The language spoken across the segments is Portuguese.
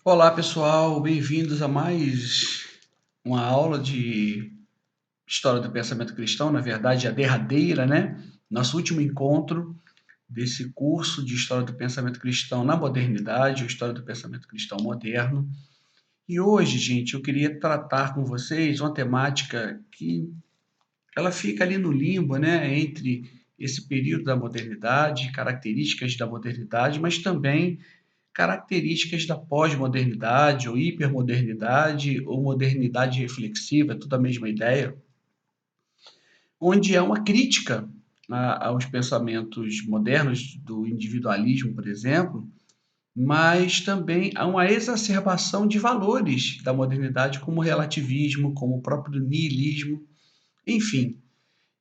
Olá, pessoal, bem-vindos a mais uma aula de História do Pensamento Cristão, na verdade, a derradeira, né? Nosso último encontro desse curso de História do Pensamento Cristão na Modernidade, ou História do Pensamento Cristão Moderno. E hoje, gente, eu queria tratar com vocês uma temática que ela fica ali no limbo, né, entre esse período da modernidade, características da modernidade, mas também características da pós-modernidade, ou hipermodernidade, ou modernidade reflexiva, é tudo a mesma ideia, onde é uma crítica aos pensamentos modernos do individualismo, por exemplo, mas também há uma exacerbação de valores da modernidade, como o relativismo, como o próprio niilismo, enfim.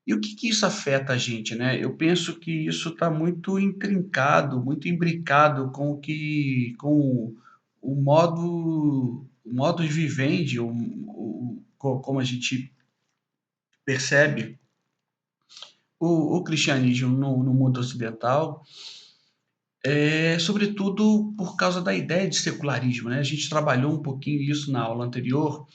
E o que que isso afeta a gente, né? Eu penso que isso está muito intrincado, muito imbricado com o o modus vivendi, como a gente percebe o cristianismo no mundo ocidental, sobretudo por causa da ideia de secularismo, né? A gente trabalhou um pouquinho isso na aula anterior,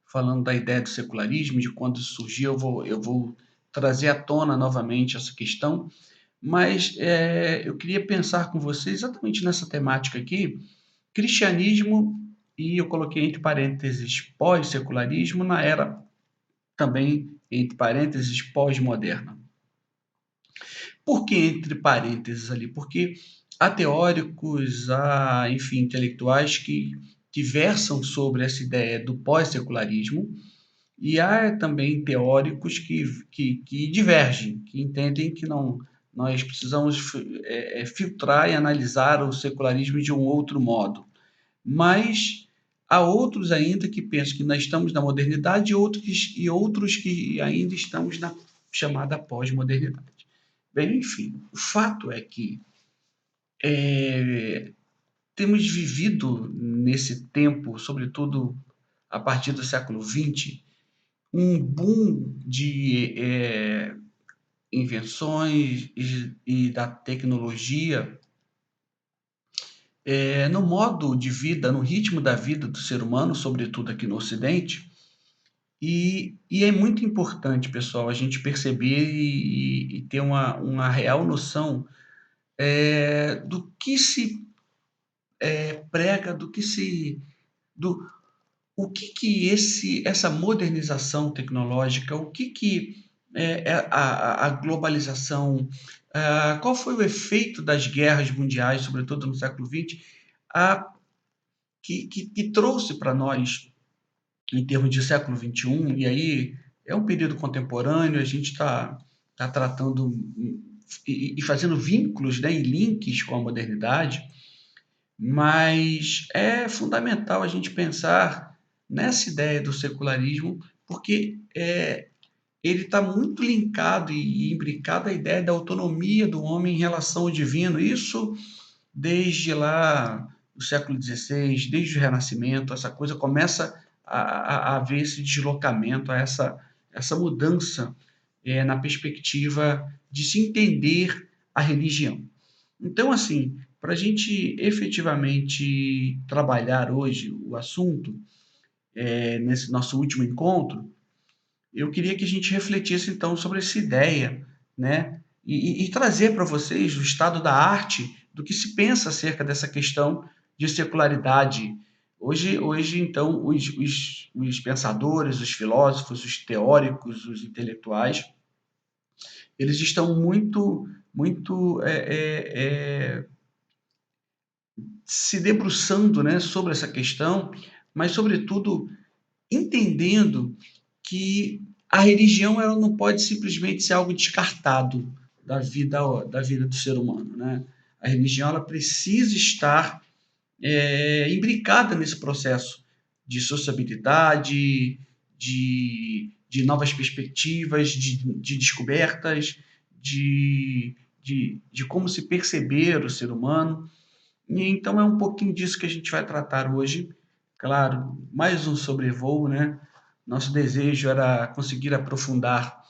falando da ideia do secularismo, de quando isso surgiu. Eu vou trazer à tona novamente essa questão. Mas eu queria pensar com você exatamente nessa temática aqui, cristianismo, e eu coloquei entre parênteses pós-secularismo, na era também, entre parênteses, pós-moderna. Por que entre parênteses ali? Porque há teóricos, há, enfim, intelectuais que versam sobre essa ideia do pós-secularismo, e há também teóricos que divergem, que entendem que não, nós precisamos filtrar e analisar o secularismo de um outro modo. Mas há outros ainda que pensam que nós estamos na modernidade e outros que ainda estamos na chamada pós-modernidade. Bem, enfim, o fato é que temos vivido nesse tempo, sobretudo a partir do século XX, um boom de invenções e da tecnologia no modo de vida, no ritmo da vida do ser humano, sobretudo aqui no Ocidente. E é muito importante, pessoal, a gente perceber e ter uma real noção do que se prega, do, o que que essa modernização tecnológica, o que que é a globalização, qual foi o efeito das guerras mundiais, sobretudo no século XX, a, que trouxe para nós, em termos de século XXI, e aí é um período contemporâneo, a gente tá tratando e fazendo vínculos, né, e links com a modernidade, mas é fundamental a gente pensar nessa ideia do secularismo, porque ele está muito linkado e imbricado à ideia da autonomia do homem em relação ao divino. Isso desde lá do século XVI, desde o Renascimento, essa coisa começa a haver esse deslocamento, essa mudança na perspectiva de se entender a religião. Então, assim, para a gente efetivamente trabalhar hoje o assunto, nesse nosso último encontro, eu queria que a gente refletisse então sobre essa ideia, né? E trazer para vocês o estado da arte do que se pensa acerca dessa questão de secularidade. Hoje então, os pensadores, os filósofos, os teóricos, os intelectuais, eles estão muito se debruçando, né, sobre essa questão, mas, sobretudo, entendendo que a religião ela não pode simplesmente ser algo descartado da vida do ser humano, né? A religião ela precisa estar imbricada nesse processo de sociabilidade, de novas perspectivas, de descobertas, de como se perceber o ser humano. E então é um pouquinho disso que a gente vai tratar hoje. Claro, mais um sobrevoo, né? Nosso desejo era conseguir aprofundar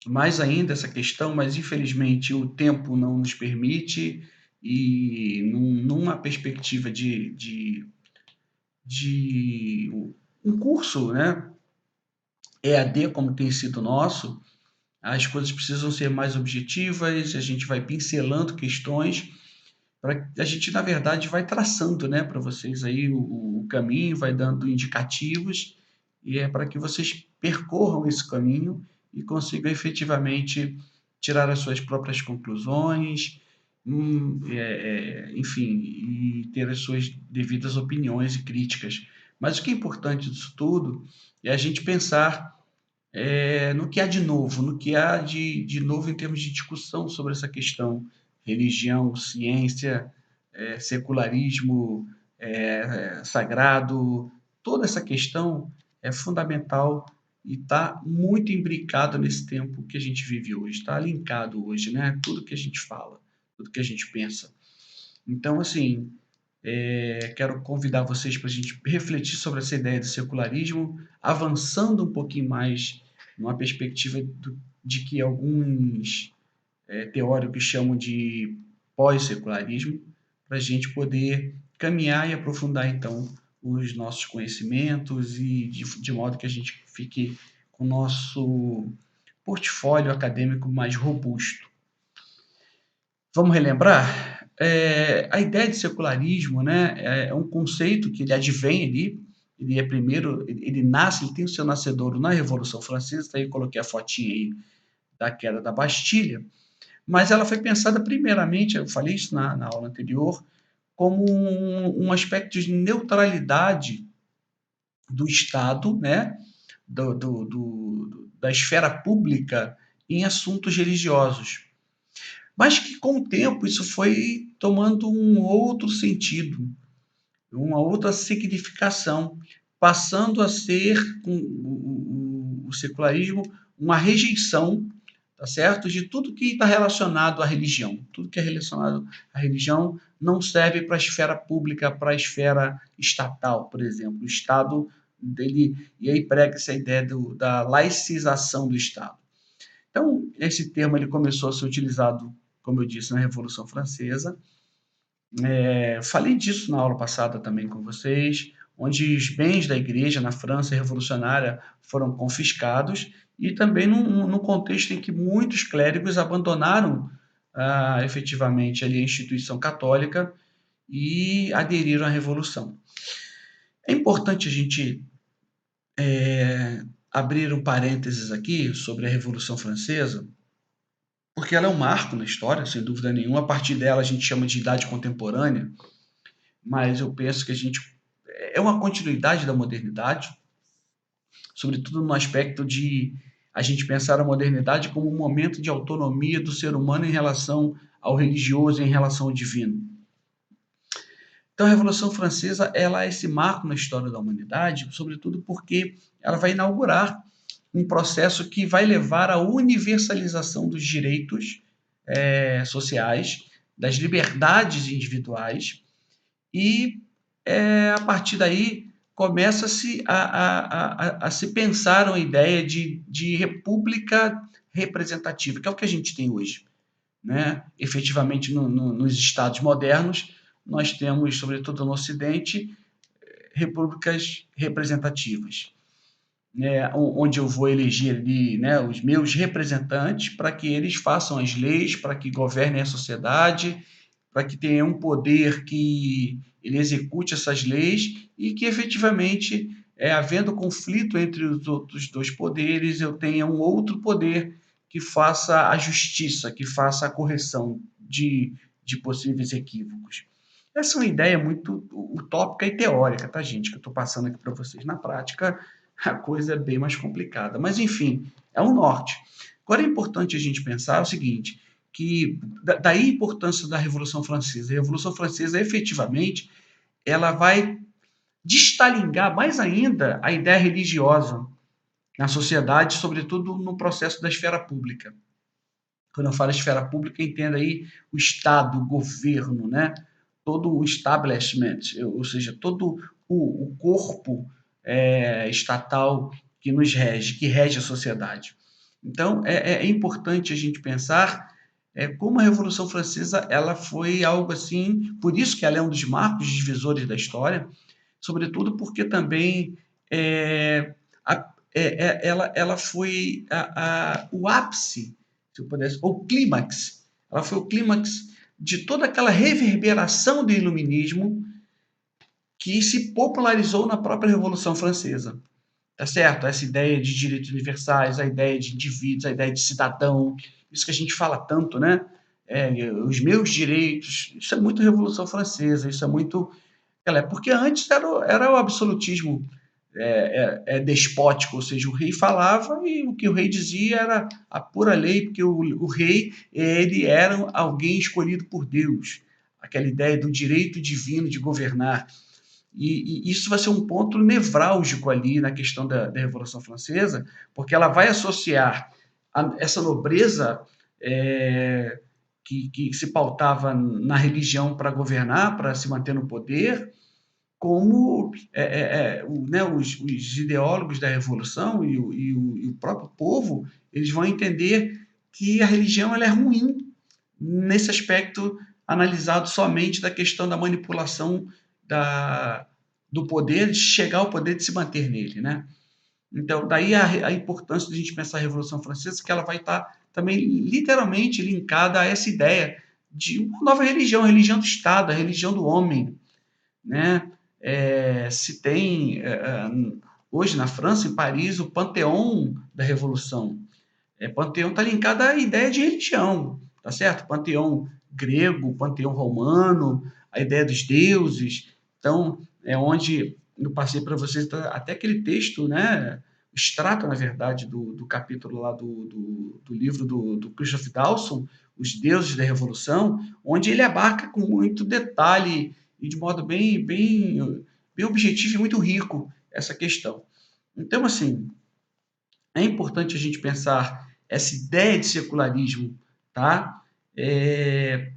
mais ainda essa questão, mas infelizmente o tempo não nos permite e numa perspectiva de um curso, né, EAD, como tem sido o nosso, as coisas precisam ser mais objetivas, a gente vai pincelando questões, a gente, na verdade, vai traçando, né, para vocês aí o caminho, vai dando indicativos, e é para que vocês percorram esse caminho e consigam efetivamente tirar as suas próprias conclusões, enfim, e ter as suas devidas opiniões e críticas. Mas o que é importante disso tudo é a gente pensar no que há de novo, no que há de novo em termos de discussão sobre essa questão, religião, ciência, secularismo, sagrado, toda essa questão é fundamental e está muito imbricado nesse tempo que a gente vive hoje, está linkado hoje, né? Tudo que a gente fala, tudo que a gente pensa. Então, assim, quero convidar vocês para a gente refletir sobre essa ideia do secularismo, avançando um pouquinho mais numa perspectiva de que alguns teóricos chamam de pós-secularismo, para a gente poder caminhar e aprofundar, então, os nossos conhecimentos e de modo que a gente fique com o nosso portfólio acadêmico mais robusto. Vamos relembrar? A ideia de secularismo, né, é um conceito que ele advém ali, ele é primeiro, ele nasce, ele tem o seu nascedouro na Revolução Francesa, daí eu coloquei a fotinha aí da queda da Bastilha, mas ela foi pensada primeiramente, eu falei isso na aula anterior, como um aspecto de neutralidade do Estado, né, da esfera pública em assuntos religiosos. Mas que com o tempo isso foi tomando um outro sentido, uma outra significação, passando a ser o secularismo uma rejeição, tá certo, de tudo que está relacionado à religião. Tudo que é relacionado à religião não serve para a esfera pública, para a esfera estatal, por exemplo. O Estado dele, e aí prega essa ideia da laicização do Estado. Então, esse termo ele começou a ser utilizado, como eu disse, na Revolução Francesa. Falei disso na aula passada também com vocês, onde os bens da igreja na França revolucionária foram confiscados e também num contexto em que muitos clérigos abandonaram efetivamente ali a instituição católica e aderiram à revolução. É importante a gente abrir um parênteses aqui sobre a Revolução Francesa, porque ela é um marco na história, sem dúvida nenhuma. A partir dela a gente chama de Idade Contemporânea, mas eu penso que a gente é uma continuidade da modernidade, sobretudo no aspecto de a gente pensar a modernidade como um momento de autonomia do ser humano em relação ao religioso, em relação ao divino. Então, a Revolução Francesa ela é esse marco na história da humanidade, sobretudo porque ela vai inaugurar um processo que vai levar à universalização dos direitos sociais, das liberdades individuais, e a partir daí começa-se a se pensar uma ideia de república representativa, que é o que a gente tem hoje. Né? Efetivamente, nos estados modernos, nós temos, sobretudo no Ocidente, repúblicas representativas, né? Onde eu vou eleger ali, né, os meus representantes para que eles façam as leis, para que governem a sociedade, para que tenha um poder que ele execute essas leis e que efetivamente, havendo conflito entre os outros dois poderes, eu tenha um outro poder que faça a justiça, que faça a correção de possíveis equívocos. Essa é uma ideia muito utópica e teórica, tá, gente? Que eu estou passando aqui para vocês. Na prática, a coisa é bem mais complicada. Mas, enfim, é um norte. Agora é importante a gente pensar o seguinte, que daí a importância da Revolução Francesa. A Revolução Francesa, efetivamente, ela vai destalingar mais ainda a ideia religiosa na sociedade, sobretudo no processo da esfera pública. Quando eu falo esfera pública, entenda aí o Estado, o governo, né? Todo o establishment, ou seja, todo o corpo estatal que nos rege, que rege a sociedade. Então, é importante a gente pensar como a Revolução Francesa ela foi algo assim, por isso que ela é um dos marcos divisores da história, sobretudo porque também ela foi o ápice, se eu pudesse, ou clímax. Ela foi o clímax de toda aquela reverberação do iluminismo que se popularizou na própria Revolução Francesa. Tá certo? Essa ideia de direitos universais, a ideia de indivíduos, a ideia de cidadão, isso que a gente fala tanto, né? Os meus direitos, isso é muito Revolução Francesa, isso é muito. Porque antes era o absolutismo despótico, ou seja, o rei falava e o que o rei dizia era a pura lei, porque o rei ele era alguém escolhido por Deus, aquela ideia do direito divino de governar. E isso vai ser um ponto nevrálgico ali na questão da Revolução Francesa, porque ela vai associar essa nobreza que se pautava na religião para governar, para se manter no poder, como os ideólogos da Revolução e o próprio povo, eles vão entender que a religião ela é ruim nesse aspecto analisado somente da questão da manipulação do poder, de chegar ao poder, de se manter nele, né? Então, daí a importância de a gente pensar a Revolução Francesa, que ela vai estar também literalmente linkada a essa ideia de uma nova religião, a religião do Estado, a religião do homem, né? Se tem hoje na França, em Paris, o Panteão da Revolução. Panteão está linkado à ideia de religião, tá certo? Panteão grego, panteão romano, a ideia dos deuses. Então, é onde eu passei para vocês até aquele texto, né? O extrato, na verdade, do capítulo lá do livro do Christoph Dawson, Os Deuses da Revolução, onde ele abarca com muito detalhe e de modo bem objetivo e muito rico essa questão. Então, assim, é importante a gente pensar essa ideia de secularismo, tá? Que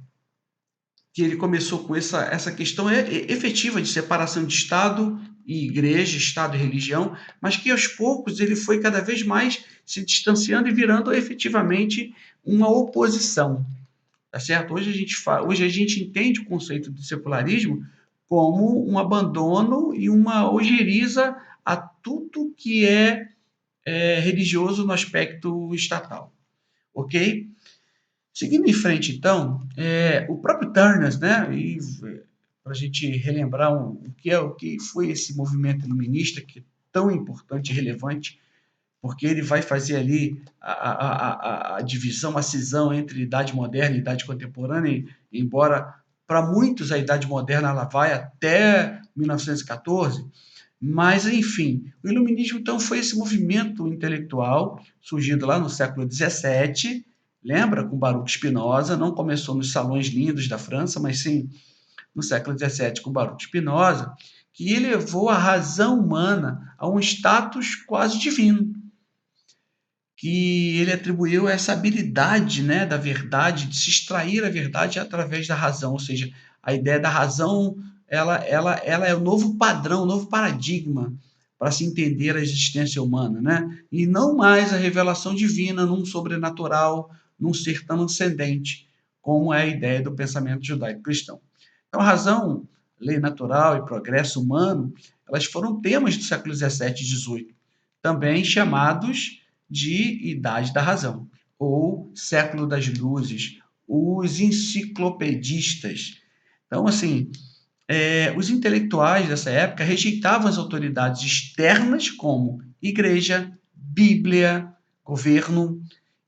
ele começou com essa questão efetiva de separação de Estado e igreja, Estado e religião, mas que aos poucos ele foi cada vez mais se distanciando e virando efetivamente uma oposição, tá certo? Hoje a gente entende o conceito de secularismo como um abandono e uma ojeriza a tudo que religioso no aspecto estatal, ok? Seguindo em frente, então, o próprio Turners, né, para a gente relembrar o que foi esse movimento iluminista, que é tão importante e relevante, porque ele vai fazer ali a divisão, a cisão entre idade moderna e idade contemporânea, embora para muitos a idade moderna ela vai até 1914, mas, enfim, o iluminismo, então, foi esse movimento intelectual surgido lá no século XVII, lembra, com Baruch Spinoza, não começou nos salões lindos da França, mas sim no século XVII com Baruch Spinoza, que elevou a razão humana a um status quase divino, que ele atribuiu essa habilidade, né, da verdade, de se extrair a verdade através da razão, ou seja, a ideia da razão ela é o novo padrão, o novo paradigma para se entender a existência humana, né? E não mais a revelação divina num sobrenatural, num ser transcendente, como é a ideia do pensamento judaico-cristão. Então, a razão, lei natural e progresso humano, elas foram temas do século XVII e XVIII, também chamados de Idade da Razão, ou Século das Luzes, os enciclopedistas. Então, assim, os intelectuais dessa época rejeitavam as autoridades externas como igreja, Bíblia, governo,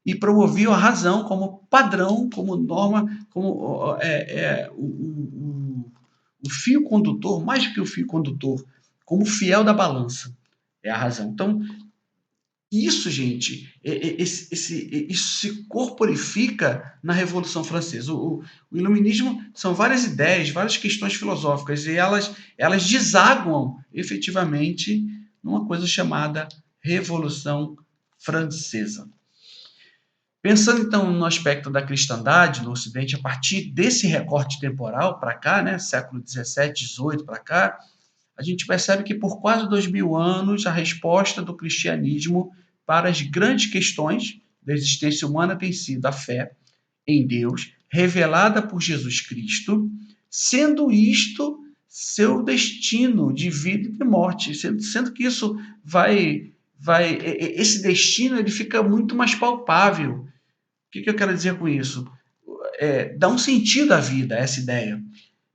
e promoviam a razão como padrão, como norma, como o fio condutor, mais do que o fio condutor, como fiel da balança, é a razão. Então, isso, gente, isso se corporifica na Revolução Francesa. O iluminismo são várias ideias, várias questões filosóficas, e elas desaguam efetivamente numa coisa chamada Revolução Francesa. Pensando então no aspecto da cristandade no Ocidente, a partir desse recorte temporal para cá, né, século XVII, XVIII para cá, a gente percebe que por quase 2000 anos a resposta do cristianismo para as grandes questões da existência humana tem sido a fé em Deus, revelada por Jesus Cristo, sendo isto seu destino de vida e de morte, sendo que isso esse destino ele fica muito mais palpável. O que eu quero dizer com isso? Dá um sentido à vida, essa ideia,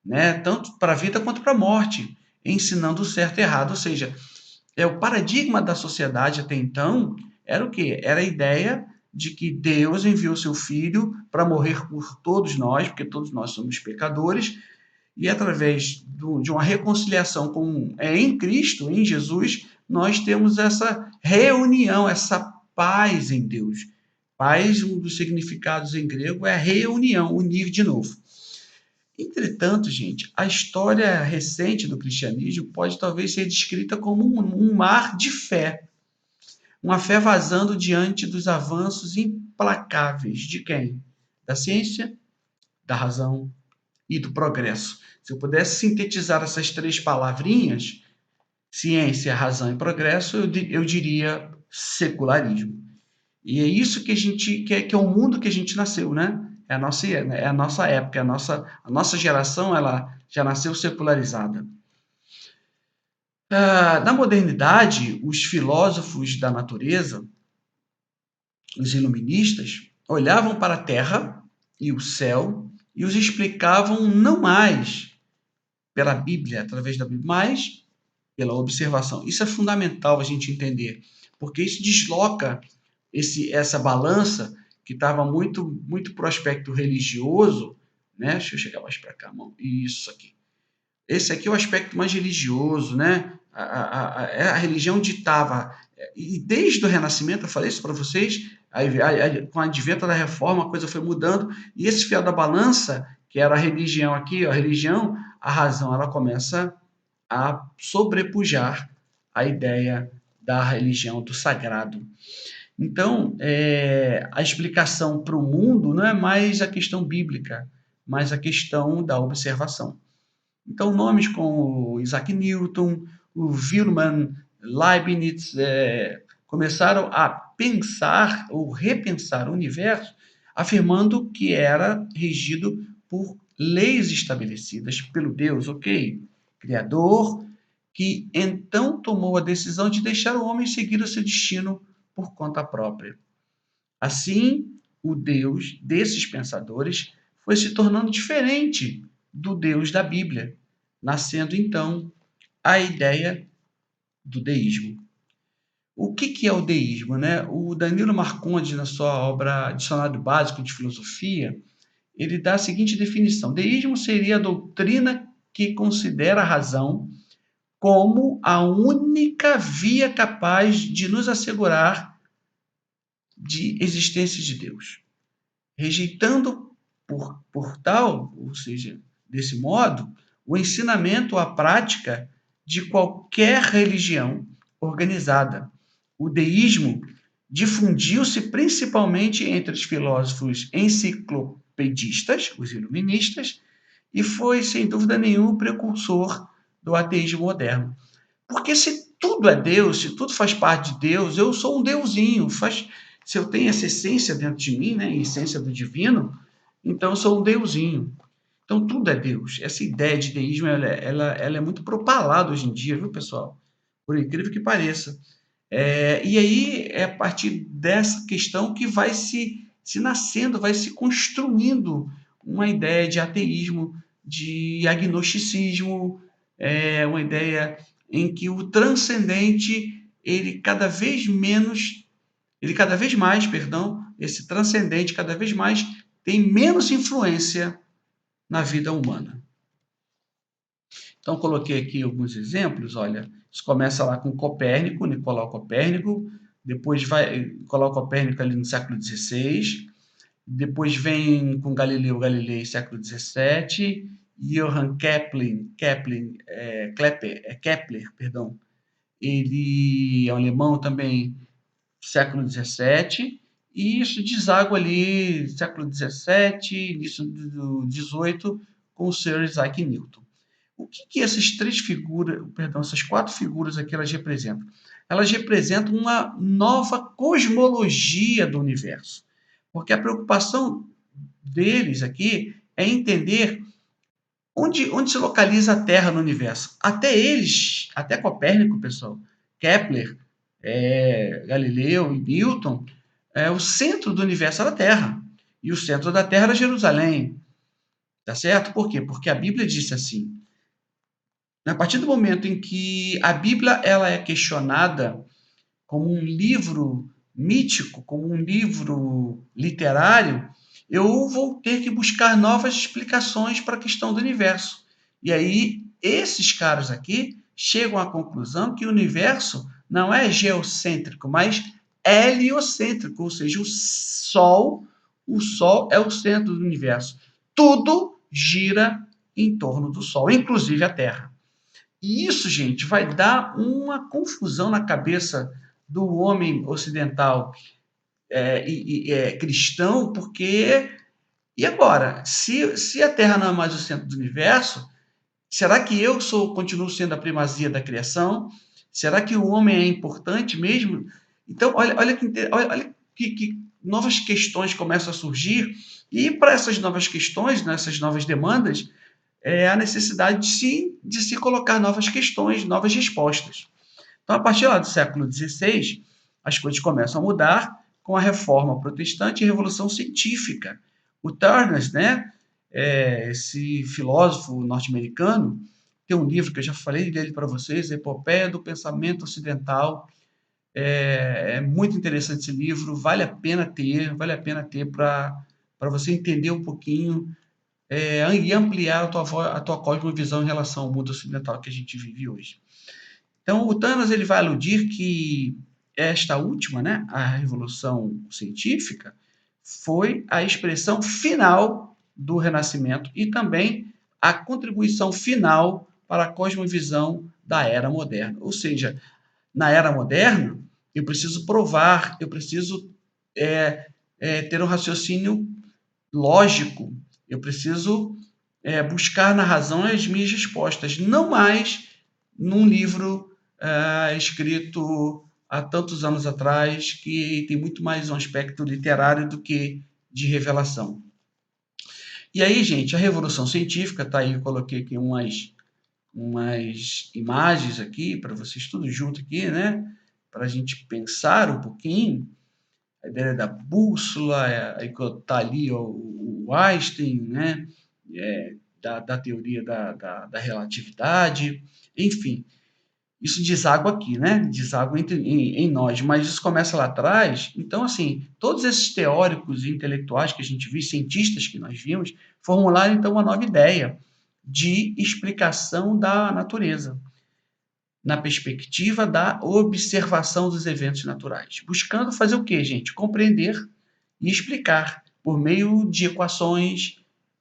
né? Tanto para a vida quanto para a morte, ensinando o certo e errado. Ou seja, o paradigma da sociedade até então era o quê? Era a ideia de que Deus enviou seu Filho para morrer por todos nós, porque todos nós somos pecadores, e através de uma reconciliação em Cristo, em Jesus, nós temos essa reunião, essa paz em Deus. Paz, um dos significados em grego, é reunião, unir de novo. Entretanto, gente, a história recente do cristianismo pode talvez ser descrita como um mar de fé. Uma fé vazando diante dos avanços implacáveis de quem? Da ciência, da razão e do progresso. Se eu pudesse sintetizar essas três palavrinhas, ciência, razão e progresso, eu diria secularismo. E é isso que a gente quer, que é o mundo que a gente nasceu, né? É a nossa época, a nossa geração, ela já nasceu secularizada. Na modernidade, os filósofos da natureza, os iluministas, olhavam para a Terra e o céu e os explicavam não mais pela Bíblia, através da Bíblia, mas pela observação. Isso é fundamental a gente entender, porque isso desloca essa balança que estava muito para o aspecto religioso, né? Deixa eu chegar mais para cá, mão. Isso aqui. Esse aqui é o aspecto mais religioso, né? A religião ditava, e desde o Renascimento, eu falei isso para vocês, com o advento da Reforma, a coisa foi mudando, e esse fiel da balança, que era a religião aqui, a razão, ela começa a sobrepujar a ideia da religião, do sagrado. Então, a explicação para o mundo não é mais a questão bíblica, mas a questão da observação. Então, nomes como Isaac Newton, o Willmann, Leibniz, começaram a pensar ou repensar o universo, afirmando que era regido por leis estabelecidas pelo Deus, ok? Criador, que então tomou a decisão de deixar o homem seguir o seu destino por conta própria. Assim, o Deus desses pensadores foi se tornando diferente do Deus da Bíblia, nascendo então a ideia do deísmo. O que é o deísmo, né? O Danilo Marcondes, na sua obra Dicionário Básico de Filosofia, ele dá a seguinte definição: deísmo seria a doutrina que considera a razão como a única via capaz de nos assegurar de existência de Deus, rejeitando por tal, ou seja, desse modo, o ensinamento, a prática de qualquer religião organizada. O deísmo difundiu-se principalmente entre os filósofos enciclopedistas, os iluministas, e foi, sem dúvida nenhuma, o precursor do ateísmo moderno. Porque se tudo é Deus, se tudo faz parte de Deus, eu sou um deusinho. Se eu tenho essa essência dentro de mim, né, a essência do divino, então eu sou um deusinho. Então tudo é Deus. Essa ideia de deísmo ela é muito propalada hoje em dia, viu, pessoal? Por incrível que pareça. E aí é a partir dessa questão que vai se nascendo, vai se construindo uma ideia de ateísmo, de agnosticismo, uma ideia em que o transcendente ele cada vez mais, perdão, esse transcendente cada vez mais tem menos influência na vida humana. Então, coloquei aqui alguns exemplos. Olha, isso começa lá com Copérnico, Nicolau Copérnico, depois vai Nicolau Copérnico ali no século XVI, depois vem com Galileu Galilei, século XVII, Johann Kepler, perdão, ele é um alemão também, século XVII, e isso deságua ali século XVII, início do XVIII, com o Sir Isaac Newton. O que essas quatro figuras aqui elas representam? Elas representam uma nova cosmologia do universo, porque a preocupação deles aqui é entender Onde se localiza a Terra no universo? Até eles, até Copérnico, pessoal, Kepler, Galileu e Newton, o centro do universo era a Terra. E o centro da Terra era Jerusalém. Tá certo? Por quê? Porque a Bíblia disse assim: a partir do momento em que a Bíblia ela é questionada como um livro mítico, como um livro literário, eu vou ter que buscar novas explicações para a questão do universo. E aí, esses caras aqui chegam à conclusão que o universo não é geocêntrico, mas heliocêntrico, ou seja, o Sol é o centro do universo. Tudo gira em torno do Sol, inclusive a Terra. E isso, gente, vai dar uma confusão na cabeça do homem ocidental cristão, porque e agora? Se a Terra não é mais o centro do universo, será que continuo sendo a primazia da criação? Será que o homem é importante mesmo? Então, olha que novas questões começam a surgir, e para essas novas questões, nessas novas demandas, a necessidade, sim, de se colocar novas questões, novas respostas. Então, a partir lá do século XVI, as coisas começam a mudar com a Reforma Protestante e a Revolução Científica. O Turner, né, esse filósofo norte-americano, tem um livro que eu já falei dele para vocês, Epopeia do Pensamento Ocidental. É muito interessante esse livro, vale a pena ter para você entender um pouquinho e ampliar a tua cosmovisão em relação ao mundo ocidental que a gente vive hoje. Então, o Thanos ele vai aludir que esta última, né, a Revolução Científica, foi a expressão final do Renascimento e também a contribuição final para a cosmovisão da Era Moderna. Ou seja, na Era Moderna, eu preciso provar, eu preciso ter um raciocínio lógico, eu preciso buscar na razão as minhas respostas, não mais num livro escrito há tantos anos atrás, que tem muito mais um aspecto literário do que de revelação. E aí, gente, a Revolução Científica, tá aí, eu coloquei aqui umas imagens aqui, para vocês tudo junto aqui, né? Para a gente pensar um pouquinho. A ideia da bússola, aí está ali o Einstein, né? Da teoria da relatividade, enfim. Isso deságua aqui, né? Deságua em nós, mas isso começa lá atrás. Então, assim, todos esses teóricos e intelectuais que a gente viu, cientistas que nós vimos, formularam então uma nova ideia de explicação da natureza, na perspectiva da observação dos eventos naturais. Buscando fazer o quê, gente? Compreender e explicar, por meio de equações,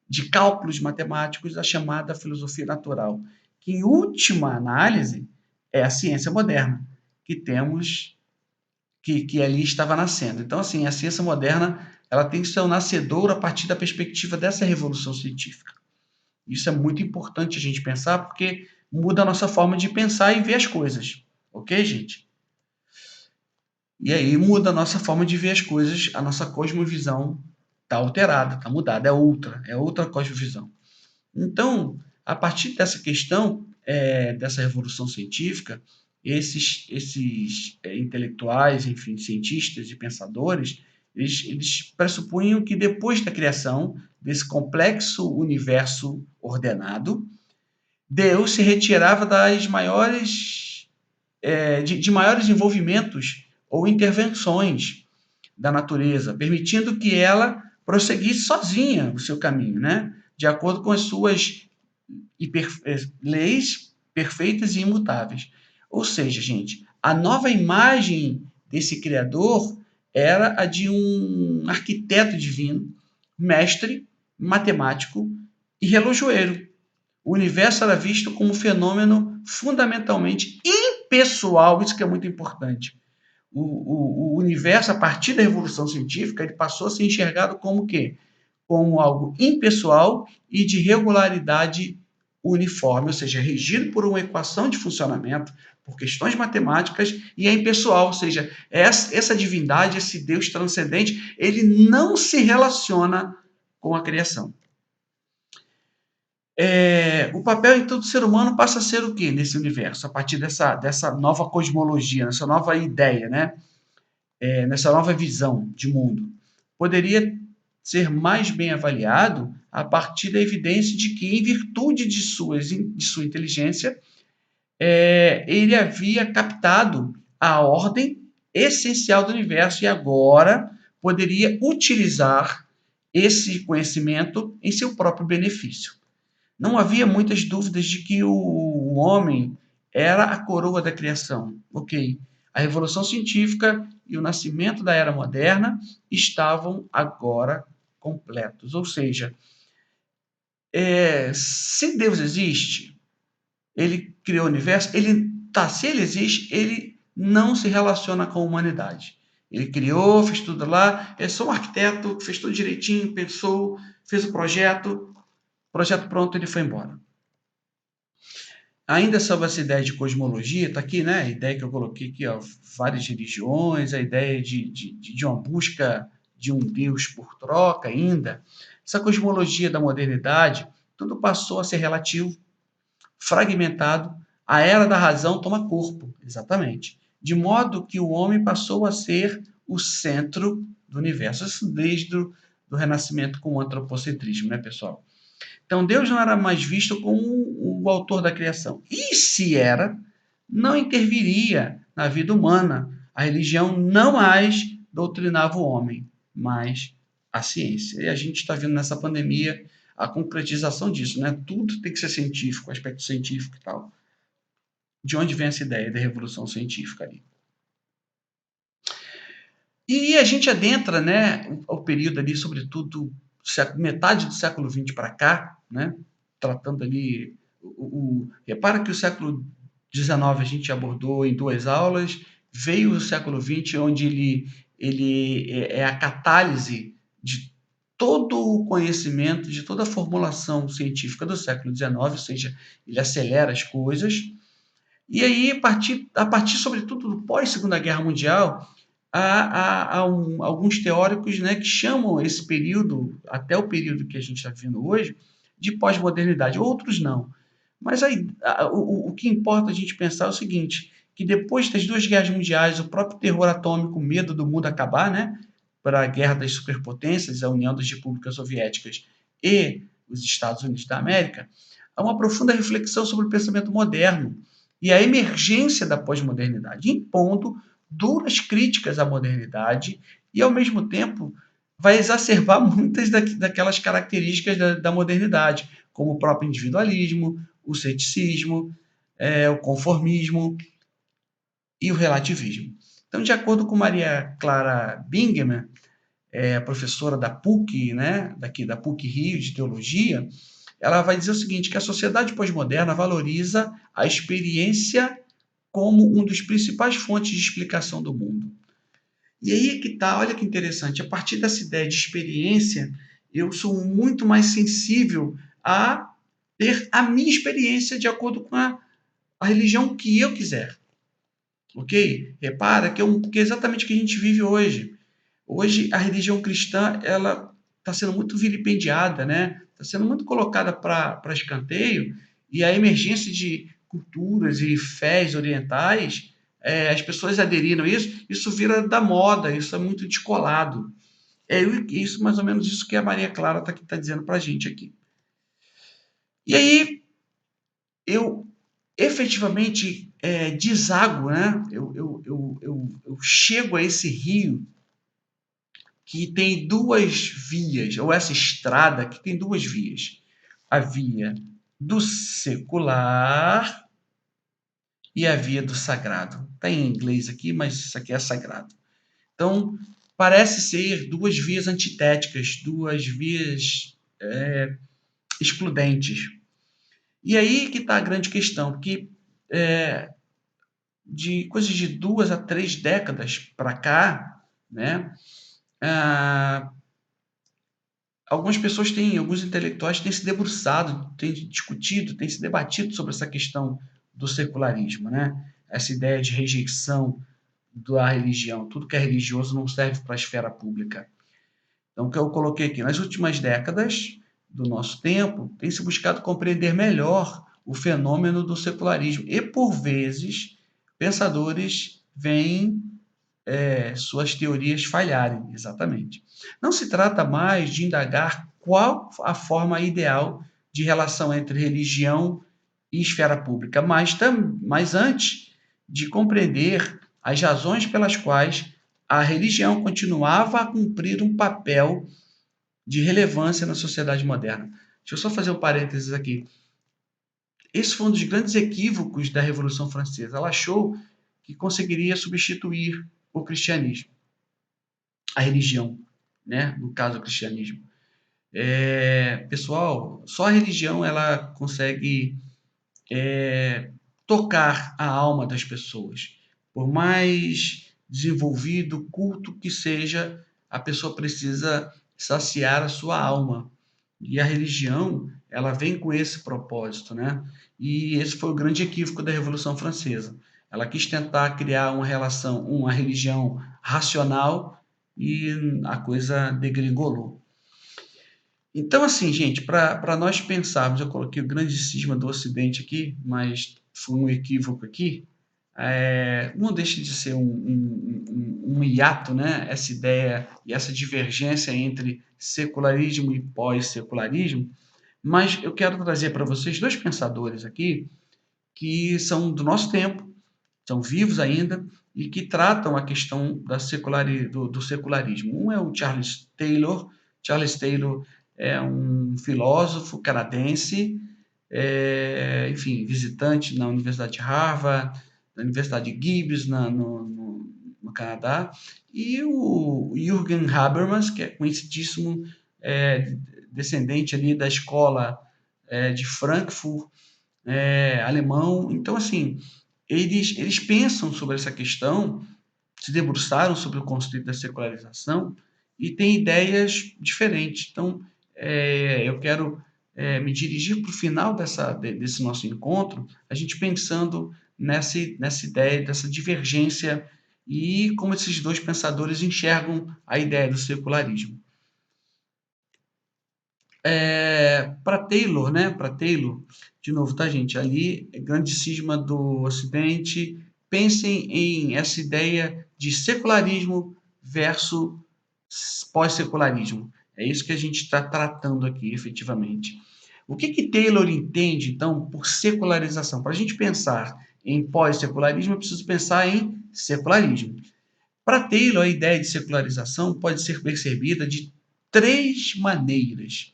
de cálculos matemáticos, a chamada filosofia natural, que, em última análise, é a ciência moderna que temos, que ali estava nascendo. Então, assim, a ciência moderna ela tem seu nascedouro a partir da perspectiva dessa revolução científica. Isso é muito importante a gente pensar, porque muda a nossa forma de pensar e ver as coisas. Ok, gente? E aí muda a nossa forma de ver as coisas, a nossa cosmovisão está alterada, está mudada, é outra cosmovisão. Então, a partir dessa questão, dessa revolução científica, esses intelectuais, enfim, cientistas e pensadores, eles pressupunham que depois da criação desse complexo universo ordenado, Deus se retirava das maiores, de maiores envolvimentos ou intervenções da natureza, permitindo que ela prosseguisse sozinha o seu caminho, né? De acordo com as suas leis perfeitas e imutáveis. Ou seja, gente, a nova imagem desse Criador era a de um arquiteto divino, mestre, matemático e relojoeiro. O universo era visto como um fenômeno fundamentalmente impessoal, isso que é muito importante. O universo, a partir da Revolução Científica, ele passou a ser enxergado como o quê? Como algo impessoal e de regularidade uniforme, ou seja, regido por uma equação de funcionamento, por questões matemáticas, e é impessoal, ou seja, essa divindade, esse Deus transcendente, ele não se relaciona com a criação. O papel, então, do ser humano passa a ser o quê nesse universo? A partir dessa nova cosmologia, nessa nova ideia, né? Nessa nova visão de mundo. Poderia ser mais bem avaliado a partir da evidência de que, em virtude de sua inteligência, ele havia captado a ordem essencial do universo e agora poderia utilizar esse conhecimento em seu próprio benefício. Não havia muitas dúvidas de que o homem era a coroa da criação. Ok. A revolução científica e o nascimento da era moderna estavam agora completos. Ou seja, se Deus existe, ele criou o universo, se ele existe, ele não se relaciona com a humanidade. Ele criou, fez tudo lá, é só um arquiteto, fez tudo direitinho, pensou, fez o projeto pronto, ele foi embora. Ainda sobre essa ideia de cosmologia, está aqui, né? A ideia que eu coloquei aqui, ó, várias religiões, a ideia de uma busca de um Deus por troca ainda. Essa cosmologia da modernidade, tudo passou a ser relativo, fragmentado, a era da razão toma corpo, exatamente. De modo que o homem passou a ser o centro do universo. Isso desde o Renascimento com o antropocentrismo, né, pessoal? Então, Deus não era mais visto como o autor da criação. E se era, não interviria na vida humana. A religião não mais doutrinava o homem, mas a ciência. E a gente está vendo nessa pandemia a concretização disso, né? Tudo tem que ser científico, aspecto científico e tal. De onde vem essa ideia da revolução científica ali? E a gente adentra, né, o período ali, sobretudo metade do século XX para cá, né, tratando ali repara que o século XIX a gente abordou em 2 aulas, veio o século XX onde ele é a catálise de todo o conhecimento, de toda a formulação científica do século XIX, ou seja, ele acelera as coisas. E aí, a partir sobretudo do pós-Segunda Guerra Mundial, há alguns teóricos, né, que chamam esse período, até o período que a gente está vivendo hoje, de pós-modernidade. Outros não. Mas aí, o que importa a gente pensar é o seguinte, que depois das 2 guerras mundiais, o próprio terror atômico, o medo do mundo acabar, né, para a guerra das superpotências, a União das Repúblicas Soviéticas e os Estados Unidos da América, há uma profunda reflexão sobre o pensamento moderno e a emergência da pós-modernidade, impondo duras críticas à modernidade e, ao mesmo tempo, vai exacerbar muitas daquelas características da modernidade, como o próprio individualismo, o ceticismo, o conformismo e o relativismo. Então, de acordo com Maria Clara Bingemann, professora da PUC, né, daqui da PUC Rio, de Teologia, ela vai dizer o seguinte, que a sociedade pós-moderna valoriza a experiência como um dos principais fontes de explicação do mundo. E aí que tá, olha que interessante, a partir dessa ideia de experiência, eu sou muito mais sensível a ter a minha experiência de acordo com a religião que eu quiser, ok? Repara que é exatamente o que a gente vive hoje. Hoje a religião cristã ela está sendo muito vilipendiada, né? Está sendo muito colocada para escanteio e a emergência de culturas e fés orientais, as pessoas aderiram a isso, isso vira da moda, isso é muito descolado. É isso mais ou menos isso que a Maria Clara está dizendo para a gente aqui. E aí eu efetivamente desago, né? Eu chego a esse rio que tem 2 vias, ou essa estrada que tem 2 vias. A via do secular e a via do sagrado. Está em inglês aqui, mas isso aqui é sagrado. Então, parece ser 2 vias antitéticas, 2 vias excludentes. E aí que está a grande questão, porque de coisas de 2 a 3 décadas para cá, né, algumas pessoas têm, alguns intelectuais têm se debruçado, têm discutido, têm se debatido sobre essa questão do secularismo, né? Essa ideia de rejeição da religião, tudo que é religioso não serve para a esfera pública. Então, o que eu coloquei aqui, nas últimas décadas, do nosso tempo, tem se buscado compreender melhor o fenômeno do secularismo e, por vezes, pensadores veem suas teorias falharem, exatamente. Não se trata mais de indagar qual a forma ideal de relação entre religião e esfera pública, mas antes de compreender as razões pelas quais a religião continuava a cumprir um papel de relevância na sociedade moderna. Deixa eu só fazer um parênteses aqui. Esse foi um dos grandes equívocos da Revolução Francesa. Ela achou que conseguiria substituir o cristianismo, a religião, né? No caso, o cristianismo. Pessoal, só a religião ela consegue tocar a alma das pessoas. Por mais desenvolvido, culto que seja, a pessoa precisa saciar a sua alma. E a religião, ela vem com esse propósito, né? E esse foi o grande equívoco da Revolução Francesa. Ela quis tentar criar uma religião racional e a coisa degringolou. Então, assim, gente, para nós pensarmos, eu coloquei o grande cisma do Ocidente aqui, mas foi um equívoco aqui, não deixa de ser um hiato, né? Essa ideia e essa divergência entre secularismo e pós-secularismo, mas eu quero trazer para vocês dois pensadores aqui que são do nosso tempo, são vivos ainda e que tratam a questão do secularismo. Um é o Charles Taylor. Charles Taylor é um filósofo canadense, enfim, visitante na Universidade de Harvard, na Universidade de Gibbs, no Canadá, e o Jürgen Habermas, que é conhecidíssimo, descendente ali da escola de Frankfurt, alemão. Então, assim, eles pensam sobre essa questão, se debruçaram sobre o conceito da secularização e têm ideias diferentes. Então, eu quero me dirigir para o final desse nosso encontro, a gente pensando nessa ideia, dessa divergência e como esses dois pensadores enxergam a ideia do secularismo. Para Taylor, né? Para Taylor, de novo, tá, gente? Ali, grande cisma do Ocidente. Pensem em essa ideia de secularismo versus pós-secularismo. É isso que a gente está tratando aqui, efetivamente. O que Taylor entende, então, por secularização? Para a gente pensar em pós-secularismo, eu preciso pensar em secularismo. Para Taylor, a ideia de secularização pode ser percebida de três maneiras.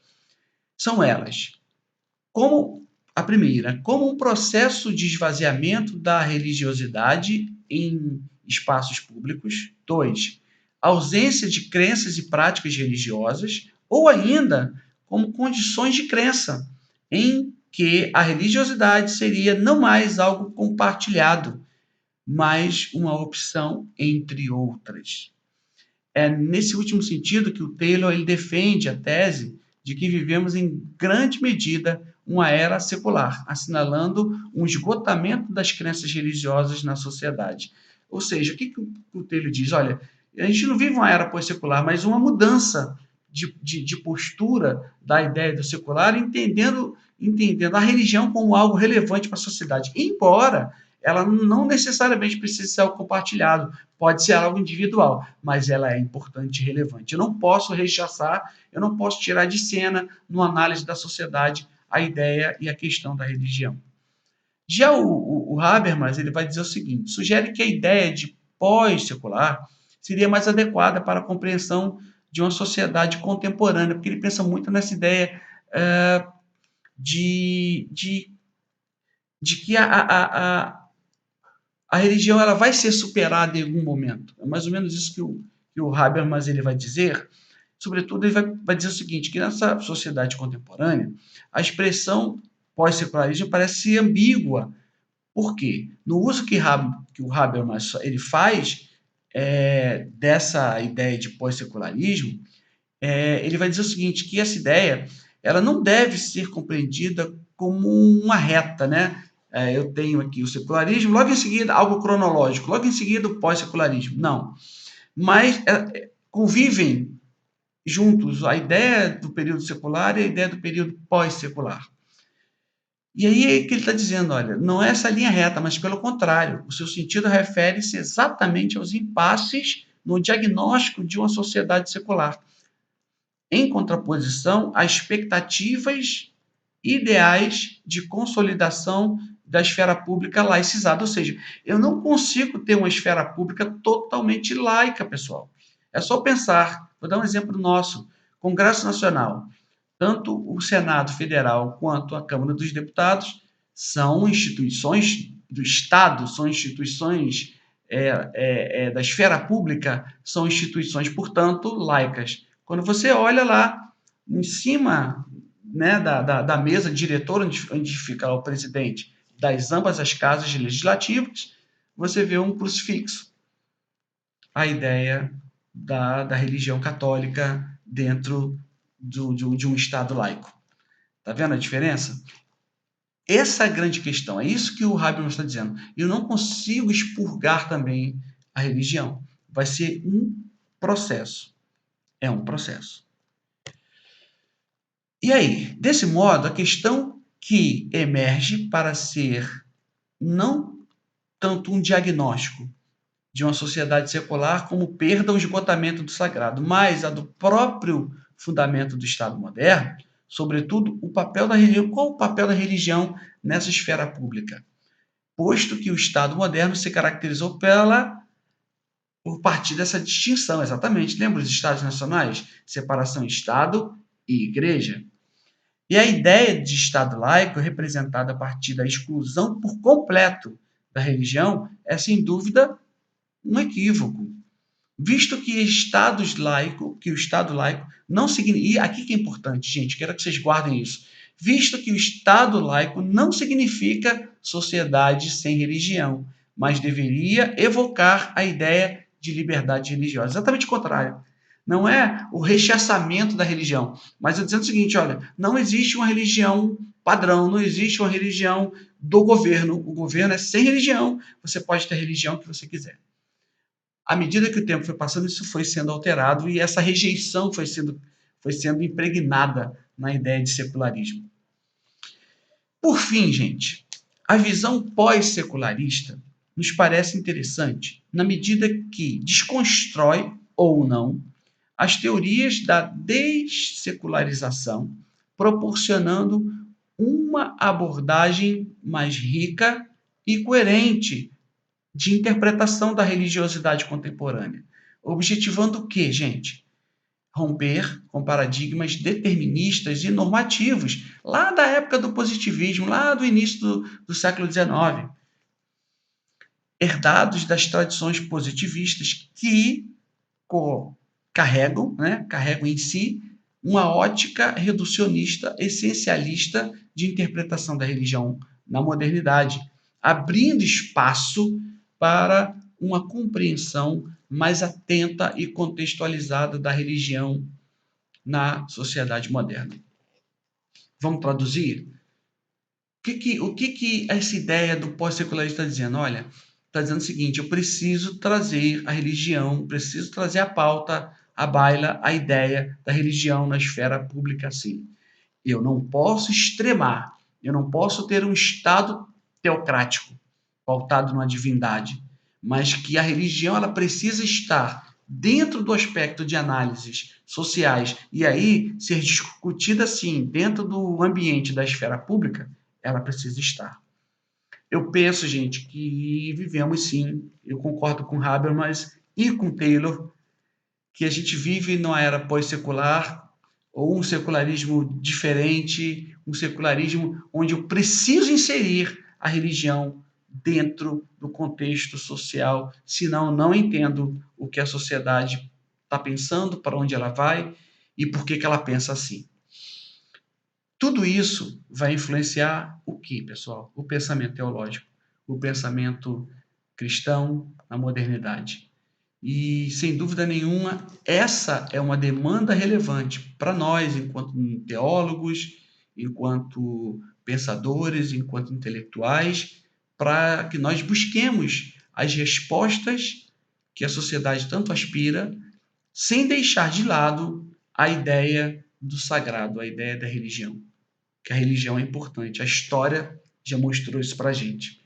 São elas: como a primeira, como um processo de esvaziamento da religiosidade em espaços públicos. 2, ausência de crenças e práticas religiosas, ou ainda como condições de crença, em que a religiosidade seria não mais algo compartilhado, mas uma opção entre outras. É nesse último sentido que o Taylor ele defende a tese de que vivemos em grande medida uma era secular, assinalando um esgotamento das crenças religiosas na sociedade. Ou seja, o que o Taylor diz? Olha, a gente não vive uma era pós-secular, mas uma mudança de postura da ideia do secular, entendendo a religião como algo relevante para a sociedade, embora ela não necessariamente precise ser algo compartilhado, pode ser algo individual, mas ela é importante e relevante. Eu não posso rechaçar, eu não posso tirar de cena, numa análise da sociedade, a ideia e a questão da religião. Já o Habermas ele vai dizer o seguinte: sugere que a ideia de pós-secular seria mais adequada para a compreensão de uma sociedade contemporânea, porque ele pensa muito nessa ideia de que a religião ela vai ser superada em algum momento. É mais ou menos isso que o Habermas ele vai dizer. Sobretudo, ele vai dizer o seguinte, que nessa sociedade contemporânea, a expressão pós-secularismo parece ambígua. Por quê? No uso que o Habermas ele faz dessa ideia de pós-secularismo, ele vai dizer o seguinte, que essa ideia ela não deve ser compreendida como uma reta, né? Eu tenho aqui o secularismo, logo em seguida algo cronológico, logo em seguida o pós-secularismo. Não. Mas convivem juntos a ideia do período secular e a ideia do período pós-secular. E aí é que ele está dizendo, olha, não é essa linha reta, mas pelo contrário, o seu sentido refere-se exatamente aos impasses no diagnóstico de uma sociedade secular, em contraposição às expectativas ideais de consolidação da esfera pública laicizada. Ou seja, eu não consigo ter uma esfera pública totalmente laica, pessoal. É só pensar, vou dar um exemplo nosso, Congresso Nacional. Tanto o Senado Federal quanto a Câmara dos Deputados são instituições do Estado, são instituições da esfera pública, são instituições, portanto, laicas. Quando você olha lá em cima, né, da mesa diretora, onde fica o presidente das ambas as casas legislativas, você vê um crucifixo. A ideia da religião católica dentro de um Estado laico. Está vendo a diferença? Essa é a grande questão. É isso que o Habermas está dizendo. Eu não consigo expurgar também a religião. Vai ser um processo. É um processo. E aí, desse modo, a questão que emerge para ser não tanto um diagnóstico de uma sociedade secular como perda ou esgotamento do sagrado, mas a do próprio fundamento do Estado moderno, sobretudo o papel da religião. Qual o papel da religião nessa esfera pública? Posto que o Estado moderno se caracterizou por partir dessa distinção, exatamente. Lembra os Estados nacionais? Separação Estado e Igreja. E a ideia de Estado laico, representada a partir da exclusão por completo da religião, é sem dúvida um equívoco, visto que o Estado laico não significa, e aqui que é importante, gente, quero que vocês guardem isso, visto que o Estado laico não significa sociedade sem religião, mas deveria evocar a ideia de liberdade religiosa. Exatamente o contrário. Não é o rechaçamento da religião, mas eu dizendo o seguinte, olha, não existe uma religião padrão, não existe uma religião do governo. O governo é sem religião, você pode ter a religião que você quiser. À medida que o tempo foi passando, isso foi sendo alterado e essa rejeição foi sendo impregnada na ideia de secularismo. Por fim, gente, a visão pós-secularista nos parece interessante na medida que desconstrói ou não as teorias da dessecularização, proporcionando uma abordagem mais rica e coerente de interpretação da religiosidade contemporânea. Objetivando o quê, gente? Romper com paradigmas deterministas e normativos, lá da época do positivismo, lá do início do século XIX, herdados das tradições positivistas que carregam em si uma ótica reducionista, essencialista de interpretação da religião na modernidade, abrindo espaço para uma compreensão mais atenta e contextualizada da religião na sociedade moderna. Vamos traduzir? O que essa ideia do pós-secularismo está dizendo? Olha, está dizendo o seguinte, eu preciso trazer a religião, preciso trazer a pauta, a baila, a ideia da religião na esfera pública, sim. Eu não posso extremar, eu não posso ter um Estado teocrático, pautado numa divindade, mas que a religião ela precisa estar dentro do aspecto de análises sociais e aí ser discutida sim dentro do ambiente da esfera pública, ela precisa estar. Eu penso, gente, que vivemos sim, eu concordo com Habermas e com Taylor, que a gente vive numa era pós-secular ou um secularismo diferente, um secularismo onde eu preciso inserir a religião dentro do contexto social, senão não entendo o que a sociedade está pensando, para onde ela vai e por que ela pensa assim. Tudo isso vai influenciar o que, pessoal? O pensamento teológico, o pensamento cristão na modernidade. E, sem dúvida nenhuma, essa é uma demanda relevante para nós, enquanto teólogos, enquanto pensadores, enquanto intelectuais, para que nós busquemos as respostas que a sociedade tanto aspira, sem deixar de lado a ideia do sagrado, a ideia da religião. Que a religião é importante. A história já mostrou isso para a gente.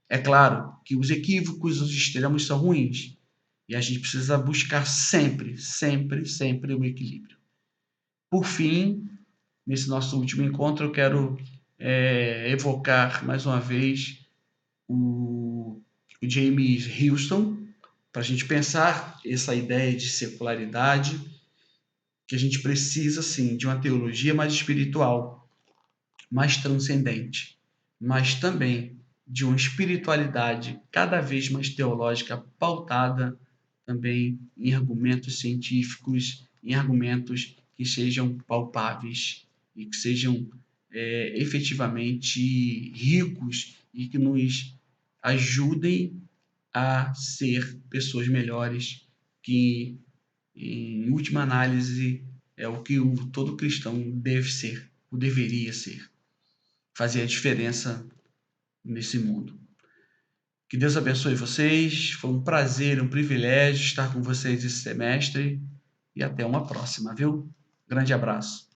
É claro que os equívocos, os extremos são ruins. E a gente precisa buscar sempre, sempre, sempre o equilíbrio. Por fim, nesse nosso último encontro, eu quero evocar mais uma vez o James Houston, para a gente pensar essa ideia de secularidade, que a gente precisa, sim, de uma teologia mais espiritual, mais transcendente, mas também de uma espiritualidade cada vez mais teológica, pautada também em argumentos científicos, em argumentos que sejam palpáveis e que sejam efetivamente ricos e que nos ajudem a ser pessoas melhores, que em última análise é o que todo cristão deve ser, ou deveria ser, fazer a diferença nesse mundo. Que Deus abençoe vocês. Foi um prazer, um privilégio estar com vocês esse semestre. E até uma próxima, viu? Grande abraço.